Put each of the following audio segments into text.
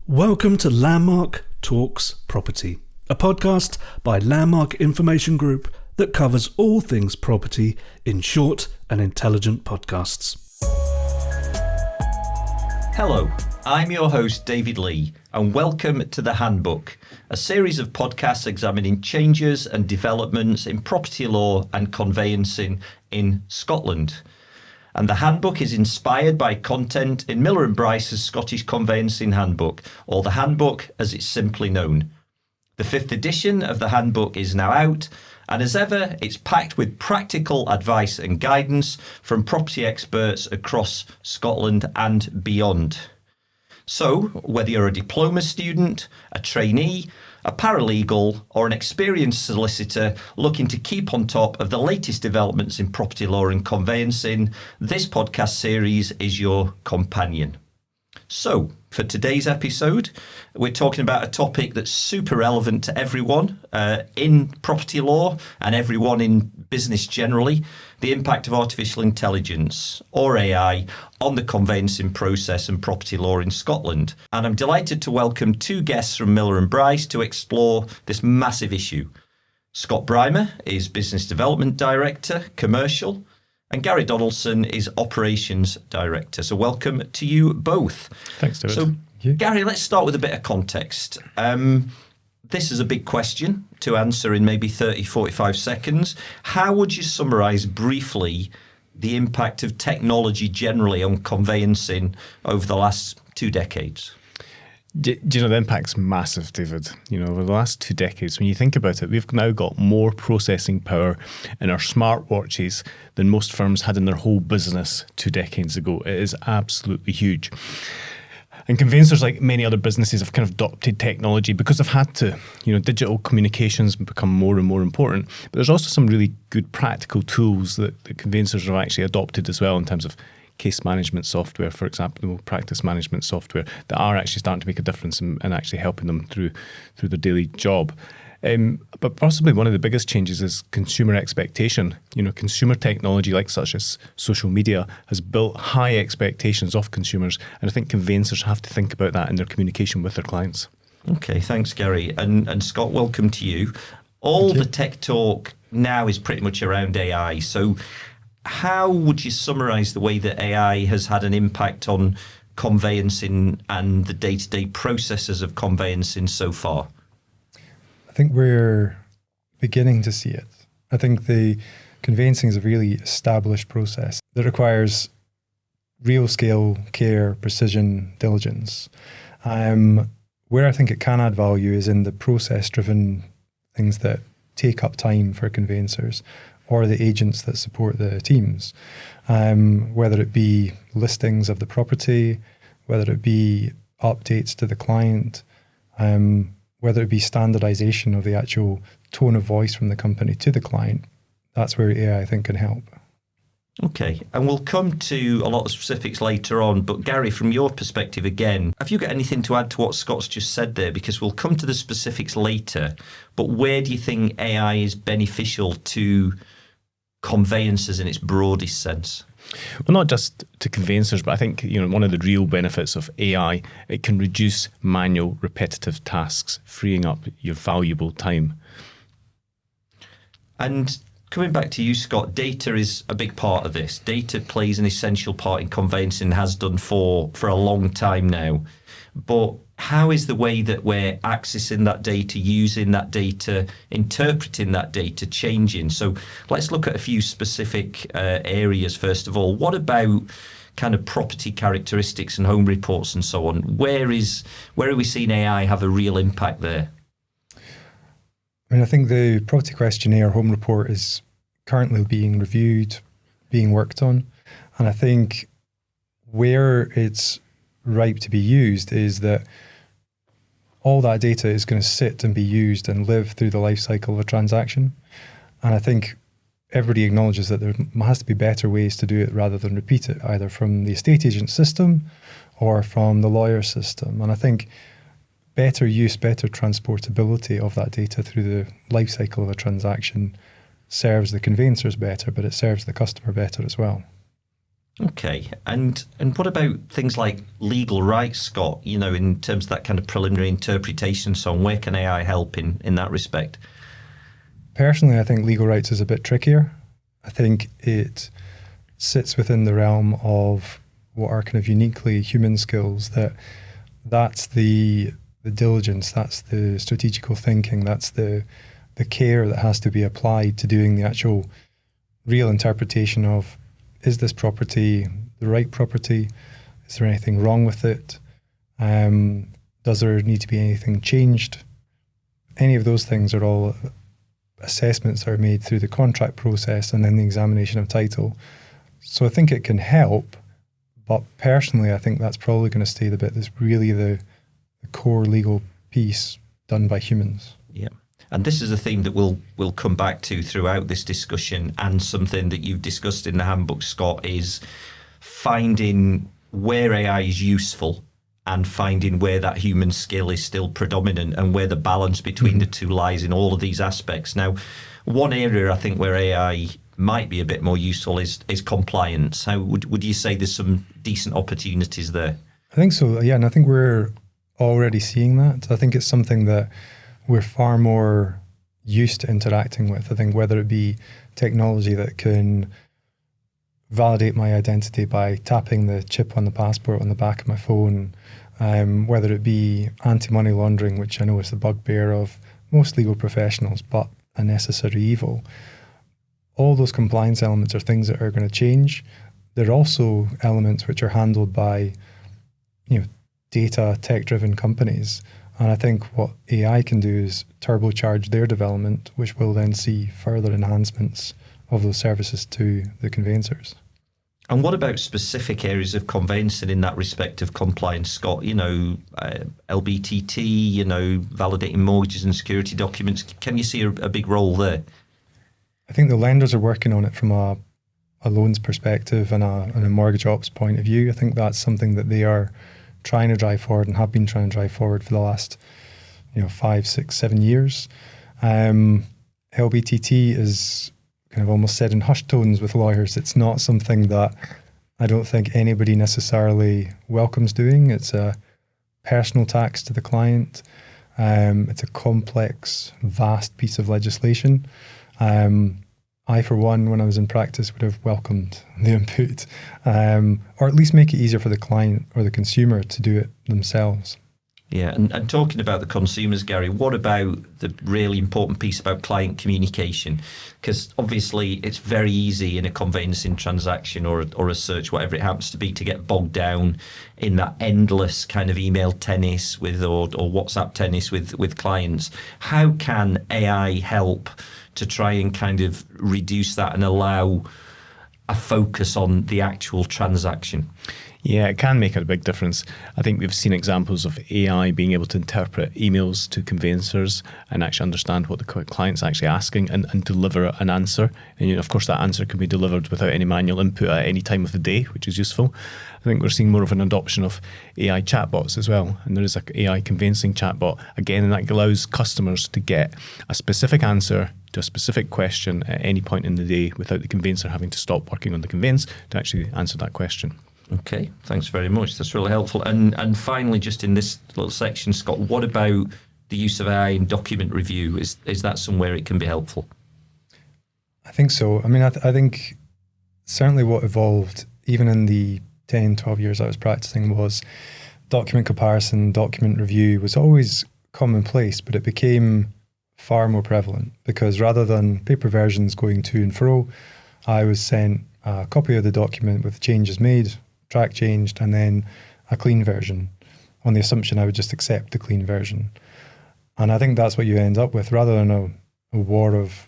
Welcome to Landmark Talks Property, a podcast by Landmark Information Group that covers all things property in short and intelligent podcasts. Hello, I'm your host David Lee, and welcome to the Handbook, a series of podcasts examining changes and developments in property law and conveyancing in Scotland. And the Handbook is inspired by content in Millar and Bryce's Scottish Conveyancing Handbook, or the Handbook as it's simply known. The 5th edition of the Handbook is now out, and as ever, it's packed with practical advice and guidance from property experts across Scotland and beyond. So, whether you're a diploma student, a trainee, a paralegal, or an experienced solicitor looking to keep on top of the latest developments in property law and conveyancing, this podcast series is your companion. So, for today's episode, we're talking about a topic that's super relevant to everyone in property law and everyone in business generally: the impact of artificial intelligence, or AI, on the conveyancing process and property law in Scotland. And I'm delighted to welcome two guests from Millar and Bryce to explore this massive issue. Scott Brymer is Business Development Director, Commercial, and Gary Donaldson is Operations Director. So welcome to you both. Thanks, David. So, Gary, let's start with a bit of context. This is a big question to answer in maybe 30, 45 seconds. How would you summarise briefly the impact of technology generally on conveyancing over the last 2 decades? Do you know, the impact's massive, David. You know, over the last 2 decades, when you think about it, we've now got more processing power in our smartwatches than most firms had in their whole business 2 decades ago. It is absolutely huge. And conveyancers, like many other businesses, have kind of adopted technology because they've had to. You know, digital communications become more and more important. But there's also some really good practical tools that conveyancers have actually adopted as well, in terms of case management software, for example, practice management software, that are actually starting to make a difference and actually helping them through their daily job. But possibly one of the biggest changes is consumer expectation. You know, consumer technology, like such as social media, has built high expectations of consumers, and I think conveyancers have to think about that in their communication with their clients. Okay, thanks, Gary. And Scott, welcome to you. All the tech talk now is pretty much around AI. So how would you summarise the way that AI has had an impact on conveyancing and the day-to-day processes of conveyancing so far? I think we're beginning to see it. I think the conveyancing is a really established process that requires real scale, care, precision, diligence. Where I think it can add value is in the process-driven things that take up time for conveyancers or the agents that support the teams, whether it be listings of the property, whether it be updates to the client, whether it be standardization of the actual tone of voice from the company to the client. That's where AI, I think, can help. Okay, and we'll come to a lot of specifics later on, but Gary, from your perspective again, have you got anything to add to what Scott's just said there? Because we'll come to the specifics later, but where do you think AI is beneficial to conveyancers in its broadest sense? Well, not just to conveyancers, but I think, you know, one of the real benefits of AI, it can reduce manual, repetitive tasks, freeing up your valuable time. And coming back to you, Scott, data is a big part of this. Data plays an essential part in conveyancing, has done for a long time now. But how is the way that we're accessing that data, using that data, interpreting that data changing? So let's look at a few specific areas first of all. What about kind of property characteristics and home reports and so on? Where are we seeing AI have a real impact there? I mean, I think the property questionnaire home report is currently being reviewed, being worked on. And I think where it's ripe to be used is that all that data is going to sit and be used and live through the life cycle of a transaction. And I think everybody acknowledges that there has to be better ways to do it rather than repeat it, either from the estate agent system or from the lawyer system. And I think better use, better transportability of that data through the life cycle of a transaction serves the conveyancers better, but it serves the customer better as well. Okay, and what about things like legal rights, Scott? In terms of that kind of preliminary interpretation, so on, where can AI help in that respect? Personally, I think legal rights is a bit trickier. I think it sits within the realm of what are kind of uniquely human skills. That's the diligence, that's the strategical thinking, that's the care that has to be applied to doing the actual real interpretation of, is this property the right property? Is there anything wrong with it? Does there need to be anything changed? Any of those things are all assessments that are made through the contract process and then the examination of title. So I think it can help, but personally I think that's probably going to stay the bit that's really the core legal piece done by humans. Yeah. And this is a theme that we'll come back to throughout this discussion, and something that you've discussed in the handbook, Scott, is finding where AI is useful and finding where that human skill is still predominant and where the balance between the two lies in all of these aspects. Now, one area I think where AI might be a bit more useful is compliance. How would you say there's some decent opportunities there? I think so, yeah, and I think we're already seeing that. I think it's something that we're far more used to interacting with. I think whether it be technology that can validate my identity by tapping the chip on the passport on the back of my phone, whether it be anti-money laundering, which I know is the bugbear of most legal professionals, but a necessary evil. All those compliance elements are things that are going to change. There are also elements which are handled by, data tech-driven companies. And I think what AI can do is turbocharge their development, which will then see further enhancements of those services to the conveyancers. And what about specific areas of conveyancing in that respect of compliance, Scott? LBTT, validating mortgages and security documents. Can you see a big role there? I think the lenders are working on it from a loans perspective and a mortgage ops point of view. I think that's something that they are trying to drive forward and have been trying to drive forward for the last 5, 6, 7 years. LBTT is kind of almost said in hushed tones with lawyers. It's not something that I don't think anybody necessarily welcomes doing. It's a personal tax to the client. It's a complex, vast piece of legislation. I, for one, when I was in practice, would have welcomed the input, or at least make it easier for the client or the consumer to do it themselves. Yeah, and talking about the consumers, Gary, what about the really important piece about client communication? Because obviously it's very easy in a conveyancing transaction or a search, whatever it happens to be, to get bogged down in that endless kind of email tennis or WhatsApp tennis with clients. How can AI help to try and kind of reduce that and allow a focus on the actual transaction? Yeah, it can make a big difference. I think we've seen examples of AI being able to interpret emails to conveyancers and actually understand what the client's actually asking and deliver an answer. And of course, that answer can be delivered without any manual input at any time of the day, which is useful. I think we're seeing more of an adoption of AI chatbots as well. And there is an AI conveyancing chatbot, again, and that allows customers to get a specific answer to a specific question at any point in the day without the conveyancer having to stop working on the conveyance to actually answer that question. Okay, thanks very much. That's really helpful. And finally, just in this little section, Scott, what about the use of AI in document review? Is that somewhere it can be helpful? I think so. I mean, I think certainly what evolved, even in the 10, 12 years I was practicing, was document comparison, document review was always commonplace, but it became far more prevalent because rather than paper versions going to and fro, I was sent a copy of the document with changes made, track changed, and then a clean version on the assumption I would just accept the clean version. And I think that's what you end up with rather than a war of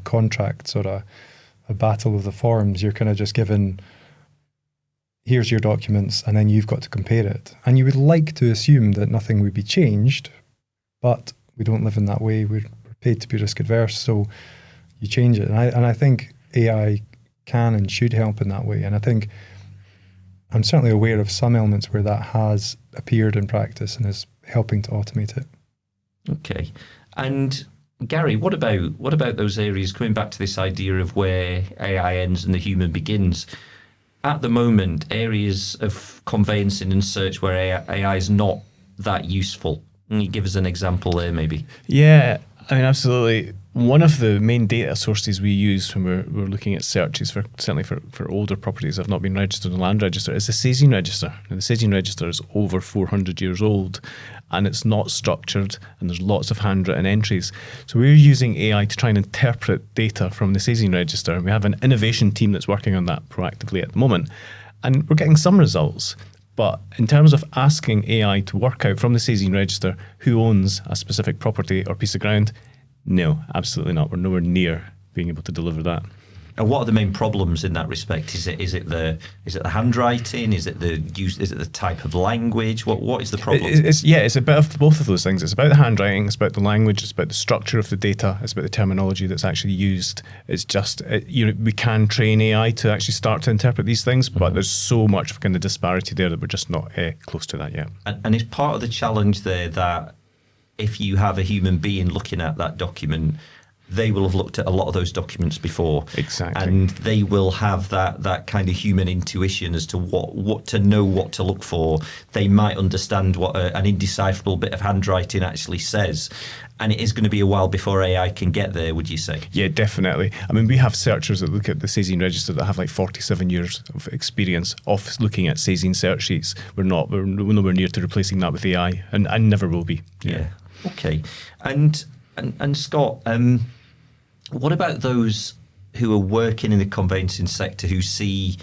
contracts or a battle of the forms. You're kind of just given, here's your documents, and then you've got to compare it. And you would like to assume that nothing would be changed, but we don't live in that way. We're paid to be risk adverse, so you change it. And I think AI can and should help in that way. And I think I'm certainly aware of some elements where that has appeared in practice and is helping to automate it. Okay. And Gary, what about those areas, coming back to this idea of where AI ends and the human begins? at the moment areas of conveyancing and search where AI is not that useful? Can you give us an example there, maybe? Yeah, I mean, absolutely. One of the main data sources we use when we're looking at searches, certainly for older properties that have not been registered in the land register, is the Sazine register. Now, the Sazine register is over 400 years old, and it's not structured, and there's lots of handwritten entries. So we're using AI to try and interpret data from the Sazine register, and we have an innovation team that's working on that proactively at the moment, and we're getting some results. But in terms of asking AI to work out from the Sazine register who owns a specific property or piece of ground, no, absolutely not. We're nowhere near being able to deliver that. And what are the main problems in that respect? Is it the handwriting? Is it the type of language? What is the problem? It's a bit of both of those things. It's about the handwriting, it's about the language, it's about the structure of the data, it's about the terminology that's actually used. It's just we can train AI to actually start to interpret these things, but there's so much of kind of disparity there that we're just not close to that yet. And is part of the challenge there that if you have a human being looking at that document, they will have looked at a lot of those documents before. Exactly. And they will have that kind of human intuition as to what to know, what to look for. They might understand what an indecipherable bit of handwriting actually says. And it is going to be a while before AI can get there, would you say? Yeah, definitely. I mean, we have searchers that look at the Sazine register that have like 47 years of experience of looking at Sazine search sheets. We're nowhere near to replacing that with AI, and never will be. Yeah. Okay. And Scott, what about those who are working in the conveyancing sector who see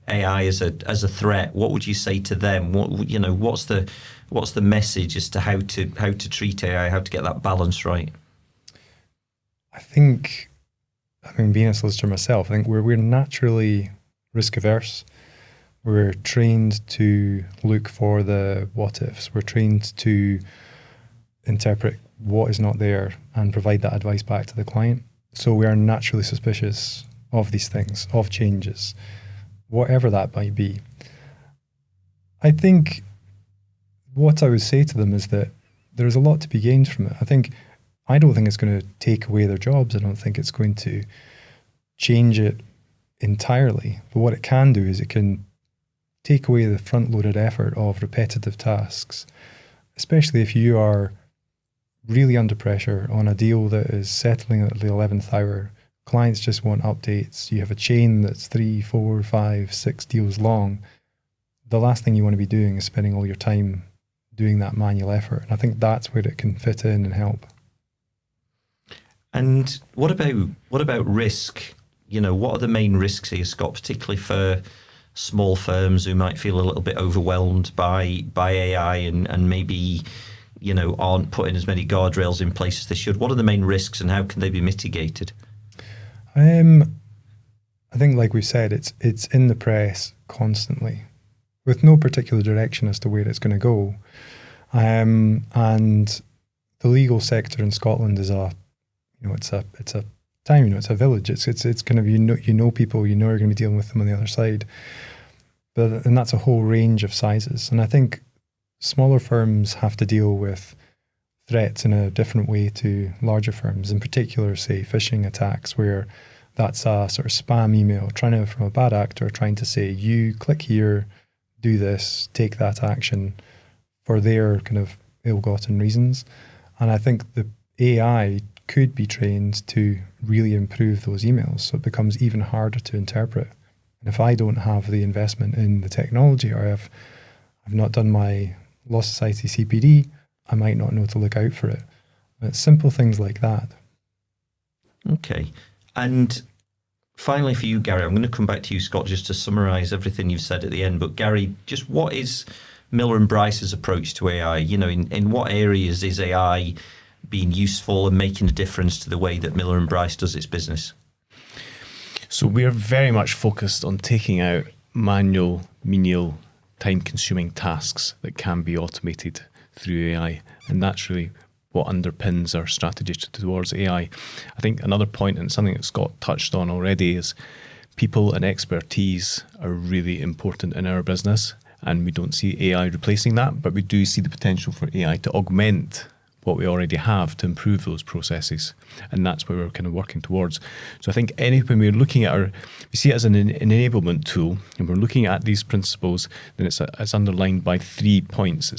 AI as a threat? What would you say to them? What's the message as to how to treat AI, how to get that balance right? I think, being a solicitor myself, I think we're naturally risk averse. We're trained to look for the what ifs. We're trained to interpret what is not there and provide that advice back to the client. So we are naturally suspicious of these things, of changes, whatever that might be. I think what I would say to them is that there's a lot to be gained from it. I don't think it's going to take away their jobs. I don't think it's going to change it entirely. But what it can do is it can take away the front-loaded effort of repetitive tasks, especially if you are really under pressure on a deal that is settling at the 11th hour. Clients just want updates. You have a chain that's 3, 4, 5, 6 deals long. The last thing you want to be doing is spending all your time doing that manual effort. And I think that's where it can fit in and help. And what about risk? What are the main risks here, Scott, particularly for small firms who might feel a little bit overwhelmed by AI and maybe aren't putting as many guardrails in place as they should? What are the main risks and how can they be mitigated? I think, like we've said, it's in the press constantly with no particular direction as to where it's going to go. And the legal sector in Scotland is it's a time, it's a village. It's kind of, people, you're going to be dealing with them on the other side. And that's a whole range of sizes. And I think smaller firms have to deal with threats in a different way to larger firms, in particular, say, phishing attacks, where that's a sort of spam email from a bad actor trying to say, you click here, do this, take that action for their kind of ill-gotten reasons. And I think the AI could be trained to really improve those emails so it becomes even harder to interpret. And if I don't have the investment in the technology, or I've not done my Law Society CPD, I might not know to look out for it. But it's simple things like that. Okay. And finally for you, Gary, I'm going to come back to you, Scott, just to summarise everything you've said at the end. But Gary, just what is Millar and Bryce's approach to AI? In what areas is AI being useful and making a difference to the way that Millar and Bryce does its business? So we're very much focused on taking out manual, menial, time-consuming tasks that can be automated through AI, and that's really what underpins our strategy towards AI. I think another point, and something that Scott touched on already, is people and expertise are really important in our business, and we don't see AI replacing that, but we do see the potential for AI to augment what we already have to improve those processes. And that's where we're kind of working towards. So I think when we're looking at we see it as an enablement tool, and we're looking at these principles, then it's underlined by 3 points.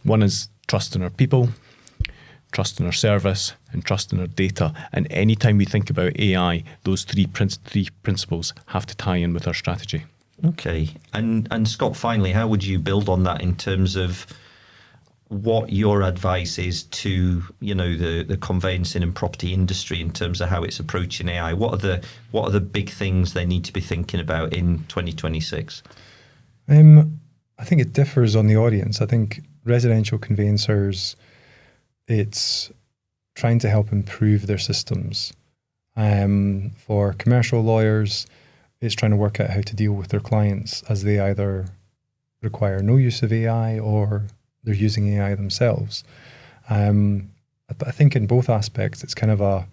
One is trust in our people, trust in our service, and trust in our data. And anytime we think about AI, those three principles have to tie in with our strategy. Okay. And Scott, finally, how would you build on that in terms of what your advice is to, the conveyancing and property industry in terms of how it's approaching AI? What are the big things they need to be thinking about in 2026? I think it differs on the audience. I think residential conveyancers, it's trying to help improve their systems. For commercial lawyers, it's trying to work out how to deal with their clients as they either require no use of AI or they're using AI themselves. But I think in both aspects, it's kind of a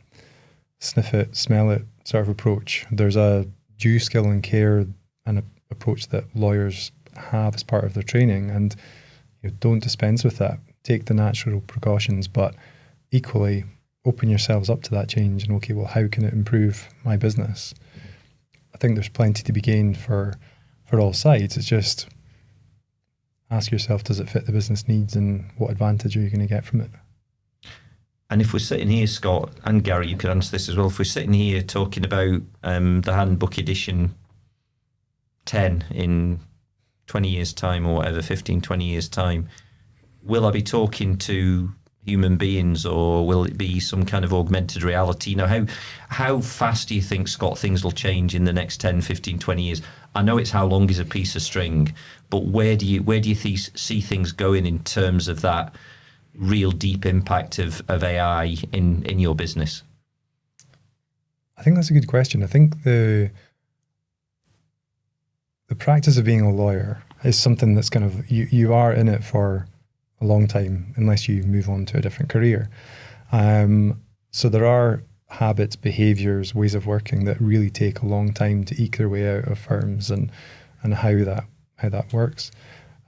sniff it, smell it sort of approach. There's a due skill and care and approach that lawyers have as part of their training, and don't dispense with that. Take the natural precautions, but equally open yourselves up to that change and, okay, well, how can it improve my business? I think there's plenty to be gained for all sides. It's just ask yourself, does it fit the business needs, and what advantage are you going to get from it? And if we're sitting here, Scott, and Gary, you could answer this as well. If we're sitting here talking about the Handbook edition 10 in 20 years' time or whatever, 15, 20 years' time, will I be talking to human beings, or will it be some kind of augmented reality? How fast do you think, Scott, things will change in the next 10, 15, 20 years? I know it's how long is a piece of string, but where do you see things going in terms of that real deep impact of AI in your business? I think that's a good question. I think the practice of being a lawyer is something that's kind of, you are in it for a long time unless you move on to a different career. So there are habits, behaviours, ways of working that really take a long time to eke their way out of firms and how that works.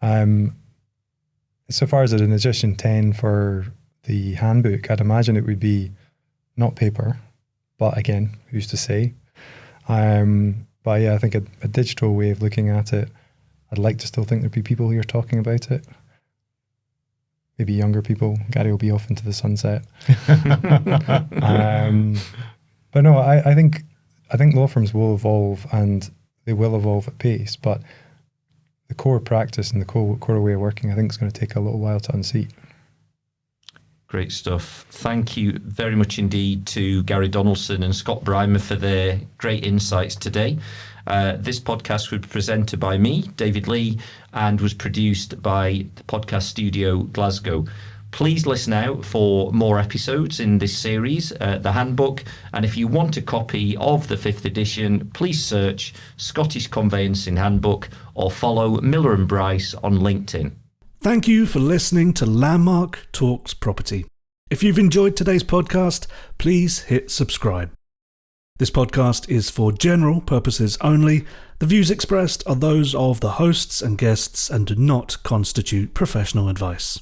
So far as an edition 10 for the handbook, I'd imagine it would be not paper, but again, who's to say? But yeah, I think a digital way of looking at it, I'd like to still think there'd be people here talking about it. Maybe younger people. Gary will be off into the sunset. But no, I think law firms will evolve, and they will evolve at pace. But the core practice and the core way of working, I think, is going to take a little while to unseat. Great stuff. Thank you very much indeed to Gary Donaldson and Scott Brymer for their great insights today. This podcast was presented by me, David Lee, and was produced by the Podcast Studio Glasgow. Please listen out for more episodes in this series, the Handbook. And if you want a copy of the 5th edition, please search Scottish Conveyancing Handbook or follow Millar and Bryce on LinkedIn. Thank you for listening to Landmark Talks Property. If you've enjoyed today's podcast, please hit subscribe. This podcast is for general purposes only. The views expressed are those of the hosts and guests and do not constitute professional advice.